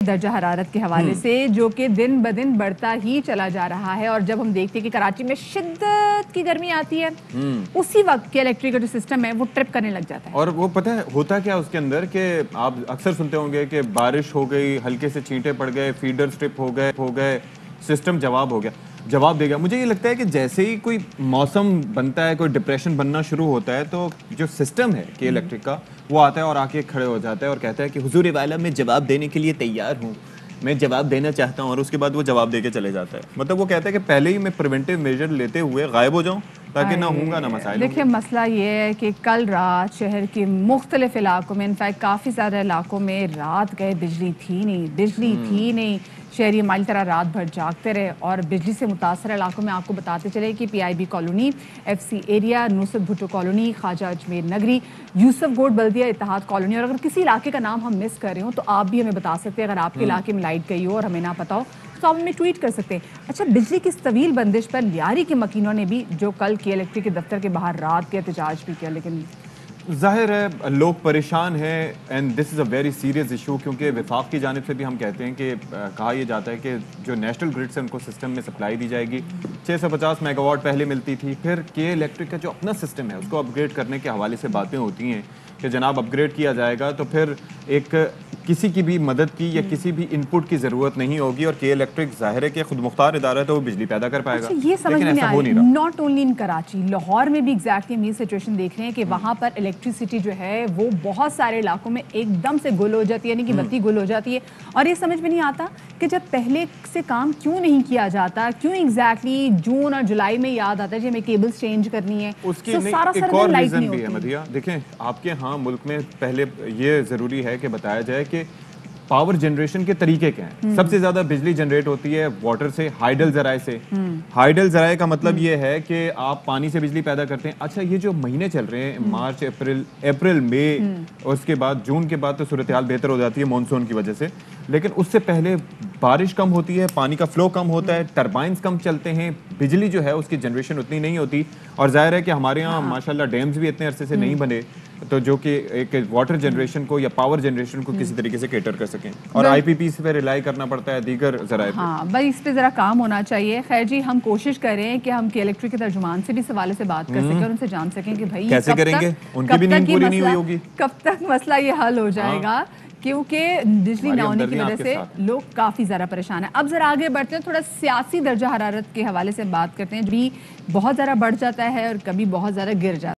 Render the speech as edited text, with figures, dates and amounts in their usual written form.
درجہ حرارت کے حوالے سے جو کہ دن بدن بڑھتا ہی چلا جا رہا ہے، اور جب ہم دیکھتے ہیں کہ کراچی میں شدت کی گرمی آتی ہے اسی وقت کے الیکٹرک کا جو سسٹم ہے وہ ٹرپ کرنے لگ جاتا ہے. اور وہ پتہ ہے ہوتا کیا اس کے اندر کہ آپ اکثر سنتے ہوں گے کہ بارش ہو گئی، ہلکے سے چھینٹے پڑ گئے، فیڈر سٹرپ ہو گئے، سسٹم جواب دے گا. مجھے یہ لگتا ہے کہ جیسے ہی کوئی موسم بنتا ہے، کوئی ڈپریشن بننا شروع ہوتا ہے، تو جو سسٹم ہے کہ الیکٹرک کا وہ آتا ہے اور آ کے کھڑے ہو جاتا ہے اور کہتا ہے کہ حضور والا میں جواب دینے کے لیے تیار ہوں، میں جواب دینا چاہتا ہوں. اور اس کے بعد وہ جواب دے کے چلے جاتا ہے. مطلب وہ کہتا ہے کہ پہلے ہی میں پریونٹیو میجر لیتے ہوئے غائب ہو جاؤں تاکہ نہ ہوں گا نہ مسائل. دیکھیں مسئلہ یہ ہے کہ کل رات شہر کے مختلف علاقوں میں، انفیکٹ کافی زیادہ علاقوں میں رات گئے بجلی تھی نہیں. شہری ہماری طرح رات بھر جاگتے رہے، اور بجلی سے متاثر علاقوں میں آپ کو بتاتے چلے کہ P I B colony, F C area, Nusrat Bhutto colony, Khwaja Ajmer Nagri, Yousuf good بلدیہ اتحاد کالونی. اور اگر کسی علاقے کا نام ہم مس کر رہے ہوں تو آپ بھی ہمیں بتا سکتے ہیں. اگر آپ کے علاقے میں لائٹ گئی ہو اور ہمیں نہ پتا ہو تو آپ ہمیں ٹویٹ کر سکتے ہیں. اچھا، بجلی کی اس طویل بندش پر لیاری کے مکینوں نے بھی جو کل کی الیکٹرک کے دفتر کے باہر رات کے احتجاج بھی کیا، لیکن ظاہر ہے لوگ پریشان ہیں. And this is a very serious issue, کیونکہ وفاق کی جانب سے بھی ہم کہتے ہیں کہ کہا یہ جاتا ہے کہ جو نیشنل گرڈ سے ان کو سسٹم میں سپلائی دی جائے گی 650 میگا واٹ پہلے ملتی تھی. پھر کے الیکٹرک کا جو اپنا سسٹم ہے اس کو اپ گریڈ کرنے کے حوالے سے باتیں ہوتی ہیں کہ جناب اپ گریڈ کیا جائے گا تو پھر ایک کسی کی بھی مدد کی یا کسی بھی ان پٹ کی ضرورت نہیں ہوگی، اور کے الیکٹرک ظاہر ہے کہ خود مختار ادارہ ہے تو وہ بجلی پیدا کر پائے گا. یہ سمجھ لیکن میں ایسا ہو نہیں رہا. رہا. Not only in Karachi, Lahore میں بھی ایگزیکٹلی ہم یہ سچویشن دیکھ رہے ہیں کہ وہاں پر الیکٹریسٹی جو ہے وہ بہت سارے علاقوں میں ایک دم سے گل ہو جاتی ہے، یعنی کہ بتی گل ہو جاتی ہے. اور یہ سمجھ میں نہیں آتا کہ جب پہلے سے کام کیوں نہیں کیا جاتا، کیوں ایگزیکٹلی جون اور جولائی میں یاد آتا ہے جی ہمیں کیبلز چینج کرنی ہے. اس کی ایک اور ریزن بھی ہے مدیحہ. دیکھیں آپ کے ہاں ملک میں پہلے یہ ضروری ہے کہ بتایا جائے کہ پاور جنریشن کے طریقے کیا ہیں. سب سے زیادہ بجلی جنریٹ ہوتی ہے واٹر سے، ہائیڈل ذرائع سے. ہائیڈل ذرائع کا مطلب یہ ہے کہ آپ پانی سے بجلی پیدا کرتے ہیں. اچھا، یہ جو مہینے چل رہے ہیں مارچ، اپریل مئی، اس کے بعد جون کے بعد تو صورتحال بہتر ہو جاتی ہے مونسون کی وجہ سے، لیکن اس سے پہلے بارش کم ہوتی ہے، پانی کا فلو کم ہوتا ہے، ٹربائنز کم چلتے ہیں، بجلی جو ہے اس کی جنریشن اتنی نہیں ہوتی. اور ظاہر ہے کہ ہمارے یہاں ماشاءاللہ ڈیمز بھی اتنے عرصے سے نہیں بنے تو جو کہ ایک واٹر جنریشن کو یا پاور جنریشن کو کسی طریقے سے کیٹر کر سکیں. اور آئی پی پی پہ ریلائی کرنا پڑتا ہے دیگر ذرائع پہ. ہاں بھائی اس پہ ذرا کام ہونا چاہیے. خیر جی، ہم کوشش کریں کہ ہم کے الیکٹرک کے ترجمان سے بھی اس حوالے سے بات کر سکیں اور ان سے جان سکیں کہ بھائی کیسے کریں گے، ان کی بھی نیند پوری نہیں ہوئی ہوگی، کب تک مسئلہ یہ حل ہو جائے گا، کیونکہ بجلی نہ ہونے کی وجہ سے لوگ کافی زیادہ پریشان ہیں. اب ذرا آگے بڑھتے ہیں، تھوڑا سیاسی درجہ حرارت کے حوالے سے بات کرتے ہیں. بھی بہت زیادہ بڑھ جاتا ہے اور کبھی بہت زیادہ گر جاتا ہے.